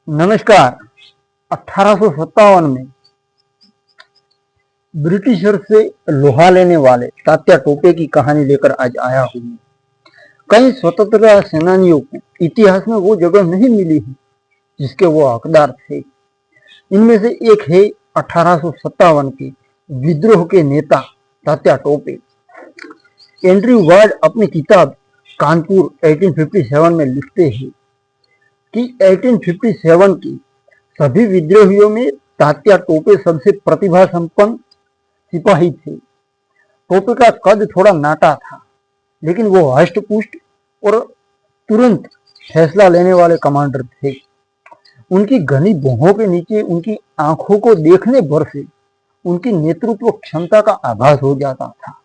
नमस्कार। 1857 में ब्रिटिशर से लोहा लेने वाले तात्या टोपे की कहानी लेकर आज आया हूं। कई स्वतंत्रता सेनानियों को इतिहास में वो जगह नहीं मिली है जिसके वो हकदार थे। इनमें से एक है 1857 के विद्रोह के नेता तात्या टोपे। एंड्रयू वार्ड अपनी किताब कानपुर 1857 में लिखते हैं कि 1857 की सभी विद्रोहियों में तात्या टोपे सबसे प्रतिभा संपन्न सिपाही थे। टोपे का कद थोड़ा नाटा था, लेकिन वो हष्ट-पुष्ट और तुरंत फैसला लेने वाले कमांडर थे। उनकी घनी भौहों के नीचे उनकी आंखों को देखने भर से उनकी नेतृत्व क्षमता का आभास हो जाता था।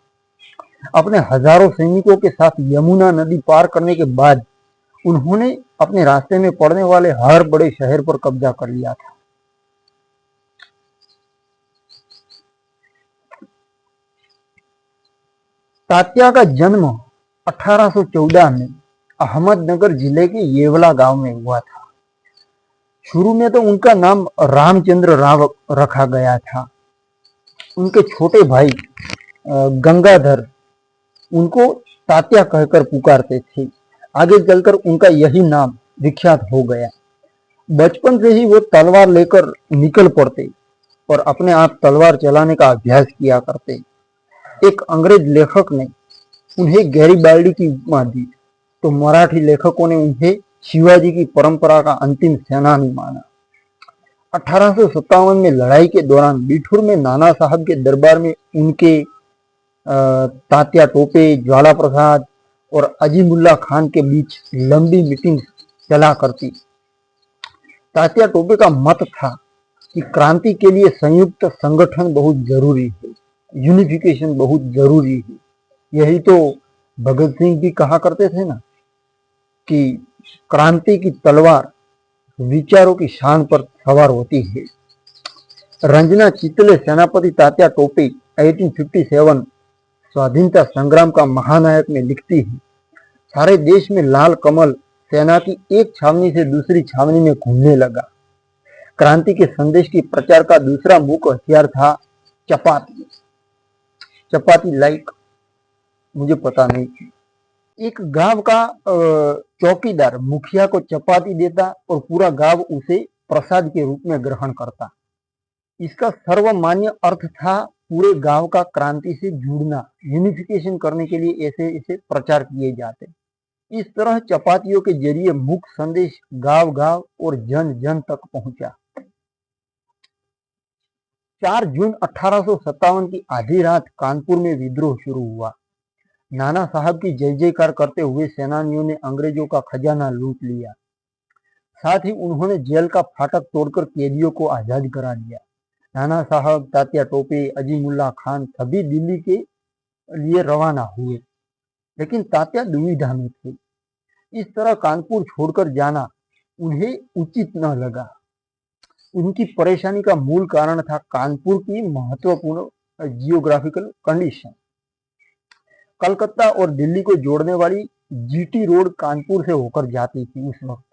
अपने हजारों सैनिकों के साथ यमुना नदी पार करने के बाद उन्होंने अपने रास्ते में पड़ने वाले हर बड़े शहर पर कब्जा कर लिया था। तात्या का जन्म 1814 में अहमदनगर जिले के येवला गांव में हुआ था। शुरू में तो उनका नाम रामचंद्र राव रखा गया था। उनके छोटे भाई गंगाधर उनको तात्या कहकर पुकारते थे। आगे चलकर उनका यही नाम विख्यात हो गया। बचपन से ही वो तलवार लेकर निकल पड़ते और अपने आप तलवार चलाने का अभ्यास किया करते। एक अंग्रेज लेखक ने उन्हें गैरीबाल्डी की उपमा दी, तो मराठी लेखकों ने उन्हें शिवाजी की परंपरा का अंतिम सेनानी माना। 1857 में लड़ाई के दौरान बिठूर में नाना साहब के दरबार में उनके तात्या टोपे, ज्वाला प्रसाद और अजीमुल्ला खान के बीच लंबी मीटिंग चला करती। तात्या टोपे का मत था कि क्रांति के लिए संयुक्त संगठन बहुत जरूरी है, यूनिफिकेशन बहुत जरूरी है। यही तो भगत सिंह भी कहा करते थे ना कि क्रांति की तलवार विचारों की शान पर सवार होती है। रंजना चितले सेनापति तात्या टोपे 1857 स्वाधीनता संग्राम का महानायक में लिखती है, सारे देश में लाल कमल सेना की एक छावनी से दूसरी छावनी में घूमने लगा। क्रांति के संदेश की प्रचार का दूसरा मुख्य हथियार था चपाती। चपाती लाइक मुझे पता नहीं थी। एक गांव का चौकीदार मुखिया को चपाती देता और पूरा गांव उसे प्रसाद के रूप में ग्रहण करता। इसका सर्वमान्य अर्थ था पूरे गांव का क्रांति से जुड़ना। यूनिफिकेशन करने के लिए ऐसे प्रचार किए जाते। इस तरह चपातियों के जरिए मुख्य संदेश गांव गांव और जन जन तक पहुंचा। 4 जून 1857 की आधी रात कानपुर में विद्रोह शुरू हुआ। नाना साहब की जय जयकार करते हुए सेनानियों ने अंग्रेजों का खजाना लूट लिया। साथ ही उन्होंने जेल का फाटक तोड़कर कैदियों को आजाद करा दिया। नाना साहब, तात्या टोपे, अजीमुल्ला खान सभी दिल्ली के लिए रवाना हुए, लेकिन तात्या दुविधा में थे। इस तरह कानपुर छोड़कर जाना उन्हें उचित न लगा। उनकी परेशानी का मूल कारण था कानपुर की महत्वपूर्ण जियोग्राफिकल कंडीशन। कलकत्ता और दिल्ली को जोड़ने वाली जीटी रोड कानपुर से होकर जाती थी। उस वक्त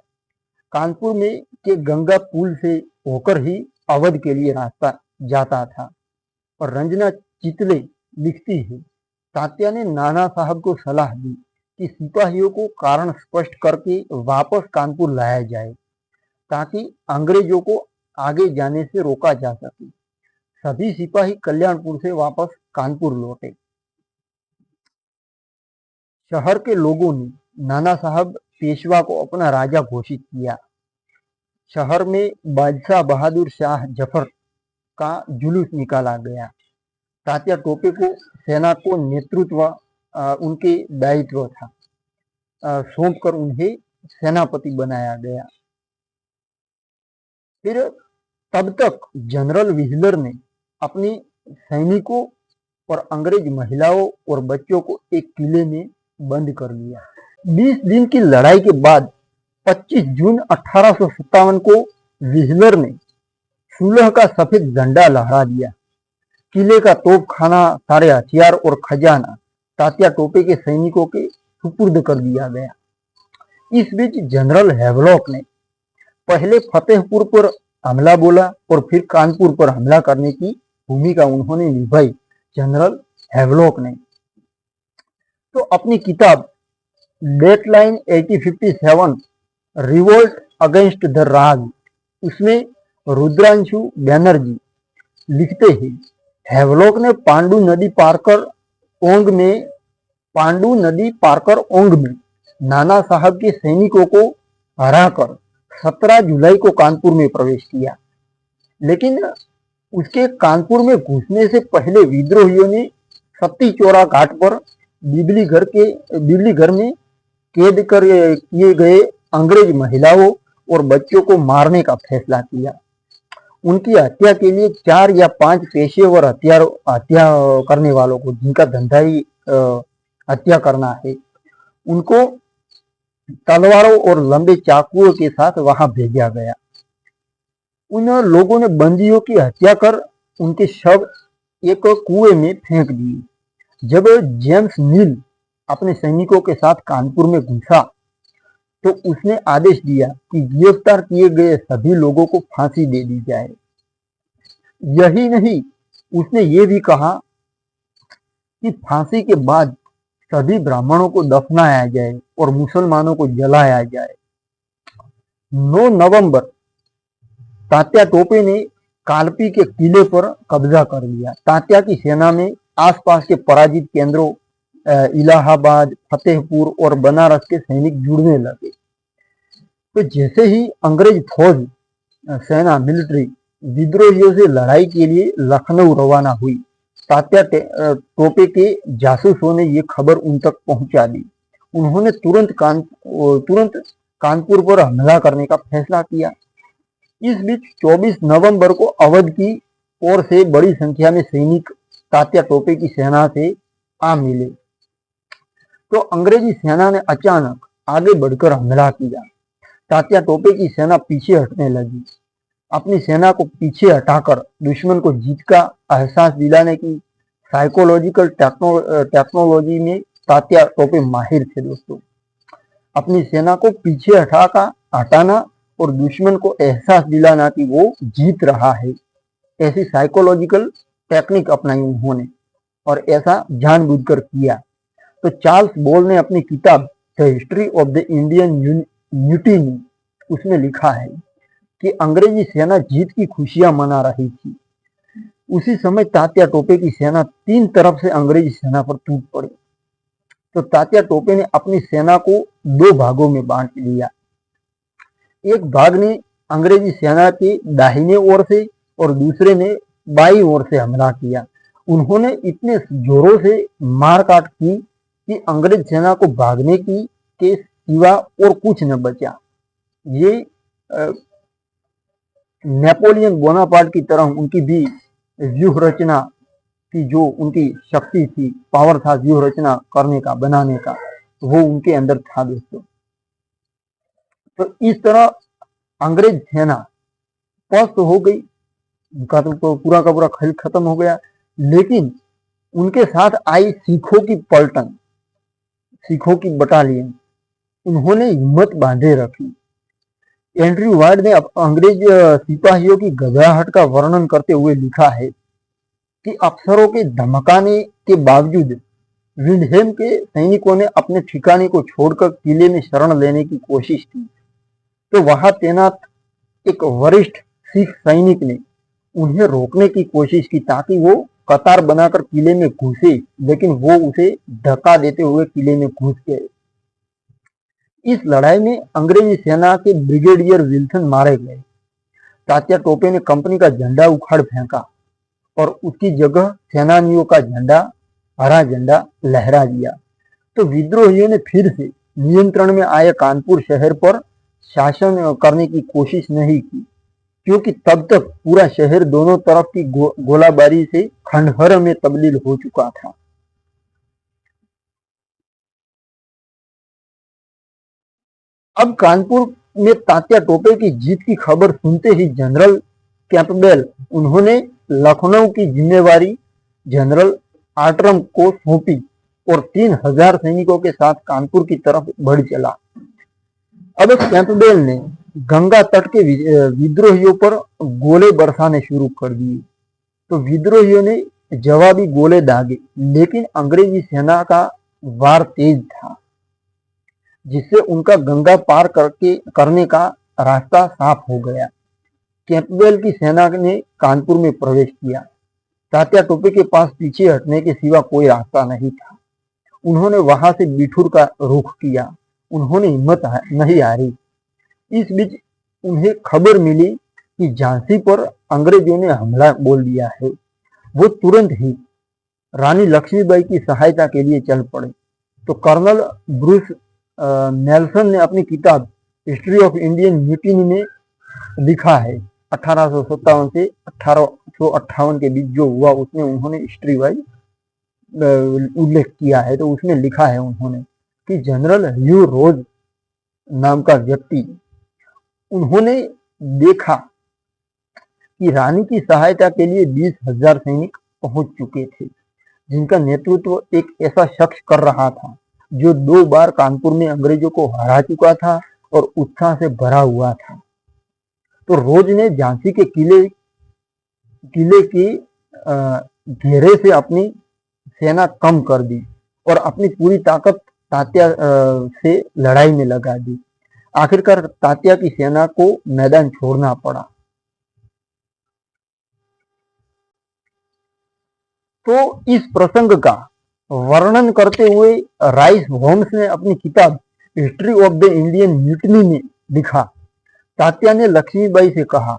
कानपुर में के गंगा पुल से होकर ही अवध के लिए रास्ता जाता था। और रंजना चितले लिखती है, तात्या ने नाना साहब को सलाह दी कि सिपाहियों को कारण स्पष्ट करके वापस कानपुर लाया जाए ताकि अंग्रेजों को आगे जाने से रोका जा सके। सभी सिपाही कल्याणपुर से वापस कानपुर लौटे। शहर के लोगों ने नाना साहब पेशवा को अपना राजा घोषित किया। शहर में बादशाह बहादुर शाह जफर का जुलूस निकाला गया। तात्या टोपे को सेना को नेतृत्व उनके दायित्व था, सौंपकर उन्हें सेनापति बनाया गया। फिर तब तक जनरल व्हीलर ने अपनी सैनिकों और अंग्रेज महिलाओं और बच्चों को एक किले में बंद कर लिया। 20 दिन की लड़ाई के बाद 25 जून 1857 को व्हीलर ने सुलह का सफेद झंडा लहरा दिया। किले का तोपखाना, सारे हथियार और खजाना तात्या टोपे के सैनिकों के सुपुर्द कर दिया गया। इस बीच जनरल हैवलॉक ने पहले फतेहपुर पर हमला बोला और फिर कानपुर पर हमला करने की भूमिका उन्होंने निभाई। जनरल हैवलॉक ने तो अपनी किताब डेटलाइन 1857 रिवोल्ट अगेंस्ट द राज, उसमें रुद्रांशु बैनर्जी लिखते हैं, हैवलॉक ने पांडु नदी पारकर ओंग में नाना साहब के सैनिकों को हराकर 17 जुलाई को कानपुर में प्रवेश किया। लेकिन उसके कानपुर में घुसने से पहले विद्रोहियों ने सत्ती चौरा घाट पर बिबली घर में कैद कर किए गए अंग्रेज महिलाओं और बच्चों को मारने का फैसला किया। उनकी हत्या के लिए 4 या 5 पेशेवर हत्या करने वालों को, जिनका धंधा ही हत्या करना है, उनको तलवारों और लंबे चाकुओं के साथ वहां भेजा गया। उन लोगों ने बंदियों की हत्या कर उनके शव एक कुएं में फेंक दिए। जब जेम्स नील अपने सैनिकों के साथ कानपुर में घुसा तो उसने आदेश दिया कि गिरफ्तार किए गए सभी लोगों को फांसी दे दी जाए। यही नहीं, उसने ये भी कहा कि फांसी के बाद सभी ब्राह्मणों को दफनाया जाए और मुसलमानों को जलाया जाए। 9 नवंबर तात्या टोपे ने कालपी के किले पर कब्जा कर लिया। तात्या की सेना में आसपास के पराजित केंद्रों इलाहाबाद, फतेहपुर और बनारस के सैनिक जुड़ने लगे। तो जैसे ही अंग्रेज फौज, सेना, मिलिट्री विद्रोहियों से लड़ाई के लिए लखनऊ रवाना हुई, तात्या टोपे के जासूसों ने ये खबर उन तक पहुंचा दी। उन्होंने तुरंत कानपुर पर हमला करने का फैसला किया। इस बीच 24 नवंबर को अवध की ओर से बड़ी संख्या में सैनिक तात्या टोपे की सेना से आ मिले। तो अंग्रेजी सेना ने अचानक आगे बढ़कर हमला किया। तात्या टोपे की सेना पीछे हटने लगी। अपनी सेना को पीछे हटाकर दुश्मन को जीत का एहसास दिलाने की साइकोलॉजिकल टेक्नोलॉजी में तात्या टोपे माहिर थे। दोस्तों, अपनी सेना को पीछे हटाना और दुश्मन को एहसास दिलाना कि वो जीत रहा है, ऐसी साइकोलॉजिकल टेक्निक अपनाई उन्होंने और ऐसा जानबूझकर किया। तो चार्ल्स बॉल ने अपनी किताब the history of the Indian mutiny, उसमें लिखा है कि अंग्रेजी सेना जीत की खुशियां मना रही थी। उसी समय तात्या टोपे की सेना 3 तरफ से अंग्रेजी सेना पर टूट पड़ी। तो तात्या टोपे ने अपनी सेना को 2 भागों में बांट लिया। एक भाग ने अंग्रेजी सेना के दाहिने ओर से और दूसरे ने बाईं ओर से हमला किया। उन्होंने इतने जोरों से मारकाट की कि अंग्रेज सेना को भागने के सिवा और कुछ न बचा। ये नेपोलियन बोनापार्ट की तरह उनकी भी व्यूह रचना की, जो उनकी शक्ति थी, पावर था व्यूह रचना करने का, बनाने का, वो उनके अंदर था। दोस्तों, तो इस तरह अंग्रेज सेना पस्त हो गई, उनका तो पूरा का पूरा खेल खत्म हो गया। लेकिन उनके साथ आई सिखों की पलटन, सिखों की बटालियन, उन्होंने हिम्मत बांधे रखी। एंड्रयू वार्ड ने अंग्रेज सिपाहियों की घबराहट का वर्णन करते हुए लिखा है कि अफसरों के धमकाने के बावजूद विंडहेम के सैनिकों ने अपने ठिकाने को छोड़कर किले में शरण लेने की कोशिश की। तो वहां तैनात एक वरिष्ठ सिख सैनिक ने उन्हें रोकने की कोशिश की ताकि वो कतार बनाकर किले में घुसे, लेकिन वो उसे धक्का देते हुए किले में घुस गए। इस लड़ाई में अंग्रेजी सेना के ब्रिगेडियर विल्सन मारे गए। तात्या टोपे ने कंपनी का झंडा उखाड़ फेंका और उसकी जगह सेनानियों का झंडा, हरा झंडा लहरा दिया। तो विद्रोहियों ने फिर से नियंत्रण में आए कानपुर शहर पर शासन करने की कोशिश नहीं की, क्योंकि तब तक पूरा शहर दोनों तरफ की गोलाबारी से खंडहर में तब्दील हो चुका था। अब कानपुर में तात्या टोपे की जीत की खबर सुनते ही जनरल कैंपबेल, उन्होंने लखनऊ की जिम्मेवारी जनरल आर्ट्रम को सौंपी और 3000 सैनिकों के साथ कानपुर की तरफ बढ़ चला। अब कैंपबेल ने गंगा तट के विद्रोहियों पर गोले बरसाने शुरू कर दिए। तो विद्रोहियों ने जवाबी गोले दागे, लेकिन अंग्रेजी सेना का वार तेज था, जिससे उनका गंगा पार करने का रास्ता साफ हो गया। कैंपबेल की सेना ने कानपुर में प्रवेश किया। तात्या टोपे के पास पीछे हटने के सिवा कोई रास्ता नहीं था। उन्होंने वहां से बिठूर का रुख किया। उन्होंने हिम्मत नहीं हारी। इस बीच उन्हें खबर मिली कि झांसी पर अंग्रेजों ने हमला बोल दिया है। वो तुरंत ही रानी लक्ष्मीबाई की सहायता के लिए चल पड़े। तो कर्नल ब्रूस नेल्सन ने अपनी किताब हिस्ट्री ऑफ इंडियन म्यूटिनी में लिखा है, 1857 से 1858 के बीच जो हुआ उसमें उन्होंने हिस्ट्री वाइज उल्लेख किया है। तो उसमें लिखा है उन्होंने कि जनरल ह्यू रोज नाम का व्यक्ति, उन्होंने देखा कि रानी की सहायता के लिए 20,000 सैनिक पहुंच चुके थे, जिनका नेतृत्व एक ऐसा शख्स कर रहा था जो 2 बार कानपुर में अंग्रेजों को हरा चुका था और उत्साह से भरा हुआ था। तो रोज ने झांसी के किले के घेरे से अपनी सेना कम कर दी और अपनी पूरी ताकत तात्या से लड़ाई में लगा दी। आखिरकार तात्या की सेना को मैदान छोड़ना पड़ा। तो इस प्रसंग का वर्णन करते हुए राइस होम्स ने अपनी किताब history of the Indian mutiny में लिखा, तात्या ने लक्ष्मीबाई से कहा,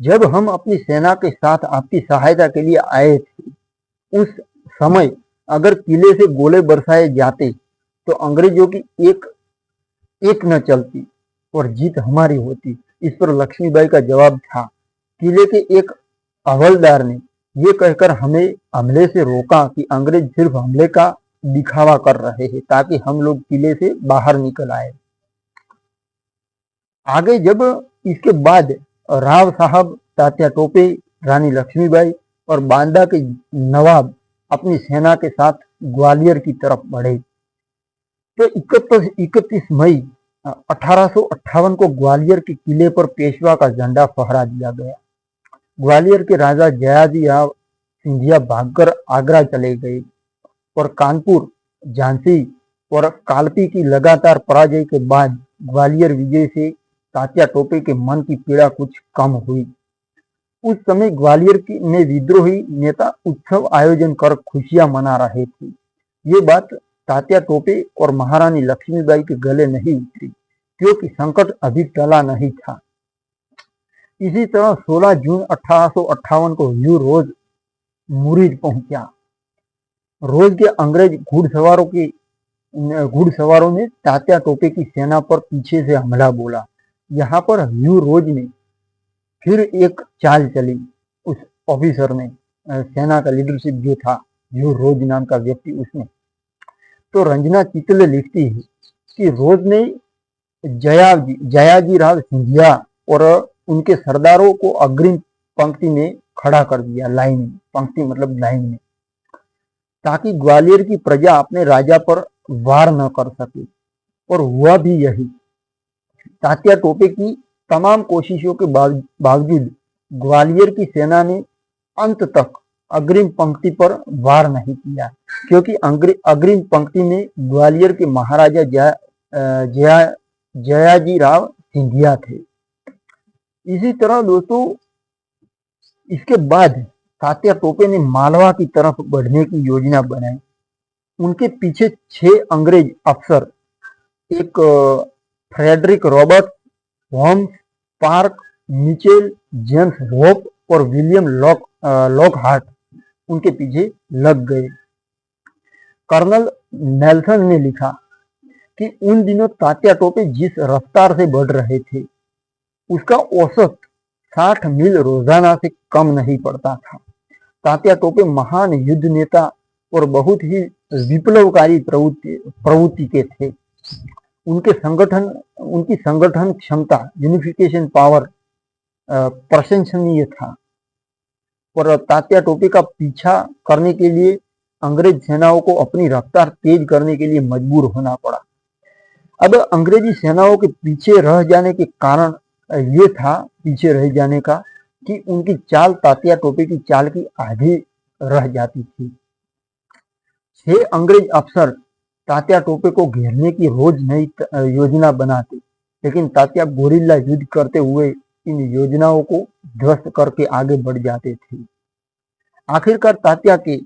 जब हम अपनी सेना के साथ आपकी सहायता के लिए आए थे, उस समय अगर किले से गोले बरसाए जाते तो अंग्रेजों की एक न चलती और जीत हमारी होती। इस पर लक्ष्मीबाई का जवाब था, किले के एक हवलदार ने ये कहकर हमें हमले से रोका कि अंग्रेज सिर्फ हमले का दिखावा कर रहे हैं ताकि हम लोग किले से बाहर निकल आए। आगे जब इसके बाद राव साहब, तात्या टोपे, रानी लक्ष्मीबाई और बांदा के नवाब अपनी सेना के साथ ग्वालियर की तरफ बढ़े, तो 31 मई 1858 को ग्वालियर के किले पर पेशवा का झंडा फहरा दिया गया। ग्वालियर के राजा जयाजी राव सिंधिया भागकर आगरा चले गए और कानपुर, झांसी और कालपी की लगातार पराजय के बाद ग्वालियर विजय से तात्या टोपे के मन की पीड़ा कुछ कम हुई। उस समय ग्वालियर में विद्रोही नेता उत्सव आयोजन कर खुशियां मना रहे थे। ये बात तात्या टोपे और महारानी लक्ष्मीबाई के गले नहीं उतरी, क्योंकि संकट अभी टला नहीं था। इसी तरह 16 जून 1858 को ह्यू रोज मुरीद पहुंचा। रोज के अंग्रेज घुड़सवारों ने तात्या टोपे की सेना पर पीछे से हमला बोला। यहाँ पर ह्यू रोज ने फिर एक चाल चली। उस ऑफिसर ने, सेना का लीडरशिप जो था, ह्यू रोज नाम का व्यक्ति, उसने। तो रंजना चितले लिखती है कि रोज ने जयाजी राव सिंधिया और उनके सरदारों को अग्रिम पंक्ति में खड़ा कर दिया, लाइन में, पंक्ति मतलब लाइन में, ताकि ग्वालियर की प्रजा अपने राजा पर वार न कर सके। और हुआ भी यही। तात्या टोपे की तमाम कोशिशों के बावजूद ग्वालियर की सेना ने अंत तक अग्रिम पंक्ति पर वार नहीं किया, क्योंकि अग्रिम पंक्ति में ग्वालियर के महाराजा जयाजी राव सिंधिया थे। इसी तरह दोस्तों, इसके बाद तात्या टोपे ने मालवा की तरफ बढ़ने की योजना बनाई। उनके पीछे 6 अंग्रेज अफसर, एक Frederick Robert, Holmes, Park, Mitchell, James Hope और विलियम लॉकहार्ट उनके पीछे लग गए। कर्नल नेल्सन ने लिखा कि उन दिनों तात्या टोपे जिस रफ्तार से बढ़ रहे थे, उसका औसत 60 मील रोजाना से कम नहीं पड़ता था। तात्या टोपे महान युद्ध नेता और बहुत ही विप्लवकारी प्रवृत्ति के थे। उनकी संगठन क्षमता, यूनिफिकेशन पावर प्रशंसनीय था। और तात्या टोपे का पीछा करने के लिए अंग्रेज सेनाओं को अपनी रफ्तार तेज करने के लिए मजबूर होना पड़ा। अब अंग्रेजी सेनाओं के पीछे रह जाने के कारण ये था, पीछे रह जाने का, कि उनकी चाल तात्या टोपे की चाल की आधी रह जाती थी। 6 अंग्रेज अफसर तात्या टोपे को घेरने की रोज नई योजना बनाते, लेकिन तात्या गोरिल्ला युद्ध करते हुए इन योजनाओं को ध्वस्त करके आगे बढ़ जाते थे। आखिरकार तात्या के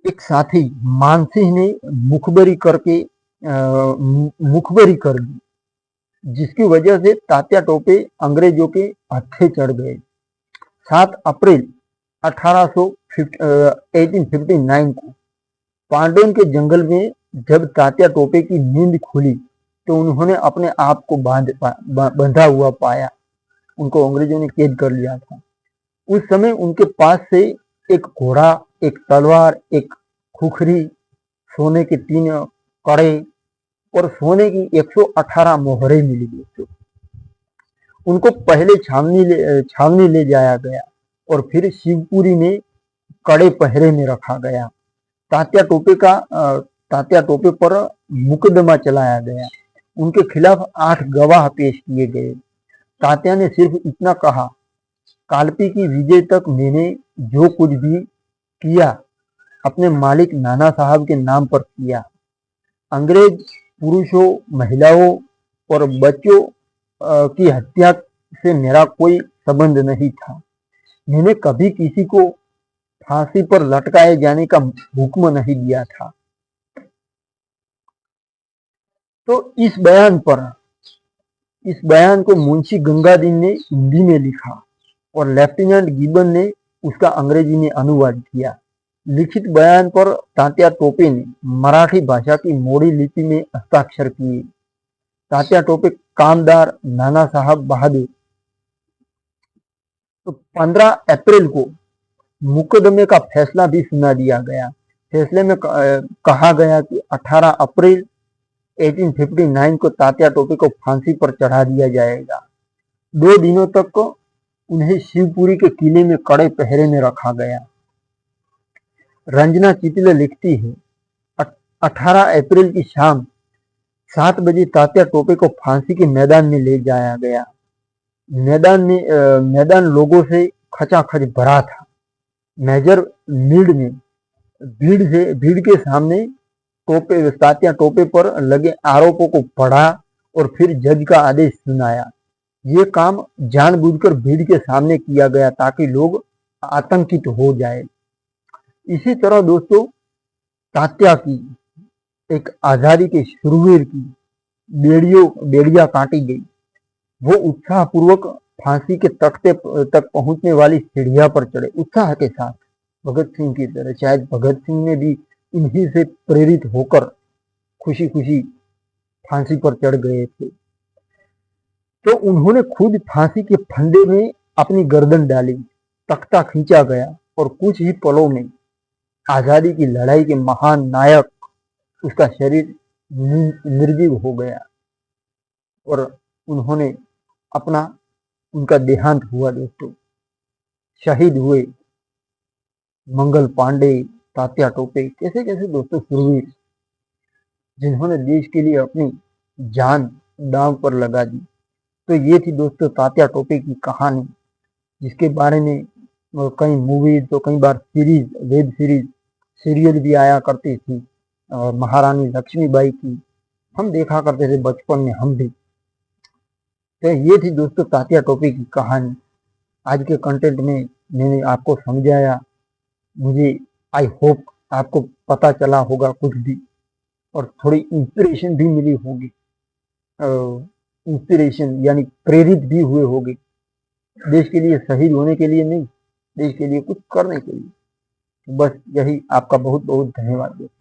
एक साथी मानसिंह ने मुखबरी कर दी, जिसकी वजह से तात्या टोपे अंग्रेजों के हत्थे चढ़ गए। 7 अप्रैल 1859 को पांडुन के जंगल में जब तात्या टोपे की नींद खुली तो उन्होंने अपने आप को बंधा हुआ पाया। उनको अंग्रेजों ने कैद कर लिया था। उस समय उनके पास से एक घोड़ा, एक तलवार, एक खुखरी, सोने के 3 कड़े और सोने की 118 मोहरें मिली दोस्तों। उनको पहले छावनी ले जाया गया और फिर शिवपुरी में कड़े पहरे में रखा गया। तात्या टोपे पर मुकदमा चलाया गया। उनके खिलाफ 8 गवाह पेश किए गए। तात्या ने सिर्फ इतना कहा, कालपी की विजय तक मैंने जो कुछ भी किया अपने मालिक नाना साहब के नाम पर किया। अंग्रेज पुरुषों, महिलाओं और बच्चों की हत्या से मेरा कोई संबंध नहीं था। मैंने कभी किसी को फांसी पर लटकाए जाने का हुक्म नहीं दिया था। तो इस बयान को मुंशी गंगादीन ने हिंदी में लिखा और लेफ्टिनेंट गिब्बन ने उसका अंग्रेजी में अनुवाद किया। लिखित बयान पर तात्या टोपे ने मराठी भाषा की मोड़ी लिपि में हस्ताक्षर किए। तात्या टोपे कामदार नाना साहब बहादुर। तो 15 अप्रैल को मुकदमे का फैसला भी सुना दिया गया। फैसले में कहा गया कि 18 अप्रैल 1859 को तात्या टोपे को फांसी पर चढ़ा दिया जाएगा। 2 दिनों तक उन्हें शिवपुरी के किले में कड़े पहरे में रखा गया। रंजना चितले लिखती है, 18 अप्रैल की शाम 7 बजे तात्या टोपे को फांसी के मैदान में ले जाया गया। मैदान लोगों से खचाखच भरा था। मेजर मीड ने भीड़ के सामने तात्या टोपे पर लगे आरोपों को पढ़ा और फिर जज का आदेश सुनाया। ये काम जानबूझकर भीड़ के सामने किया गया ताकि लोग आतंकित हो जाए। इसी तरह दोस्तों तात्या की एक आजादी के शुरवीर की बेड़िया काटी गई। वो उत्साहपूर्वक फांसी के तख्ते तक पहुंचने वाली सीढ़ियां पर चढ़े उत्साह के साथ, भगत सिंह की तरह। शायद भगत सिंह ने भी इन्हीं से प्रेरित होकर खुशी खुशी फांसी पर चढ़ गए थे। तो उन्होंने खुद फांसी के फंदे में अपनी गर्दन डाली, तख्ता खींचा गया और कुछ ही पलों में आजादी की लड़ाई के महान नायक उसका शरीर निर्जीव हो गया और उनका देहांत हुआ दोस्तों। शहीद हुए मंगल पांडे, तात्या टोपे, कैसे कैसे दोस्तों शुरवीर, जिन्होंने देश के लिए अपनी जान दांव पर लगा दी। तो ये थी दोस्तों तात्या टोपे की कहानी, जिसके बारे में कई मूवीज, तो कई बार सीरीज, वेब सीरीज, सीरियल भी आया करती थी। और महारानी लक्ष्मीबाई की हम देखा करते थे बचपन में, हम भी। तो ये थी दोस्तों तात्या टोपे की कहानी। आज के कंटेंट में मैंने आपको समझाया। मुझे आई होप आपको पता चला होगा कुछ भी, और थोड़ी इंस्पिरेशन भी मिली होगी। इंस्पिरेशन यानी प्रेरित भी हुए होगे देश के लिए, शहीद होने के लिए नहीं, देश के लिए कुछ करने के लिए। बस यही, आपका बहुत बहुत धन्यवाद दोस्तों।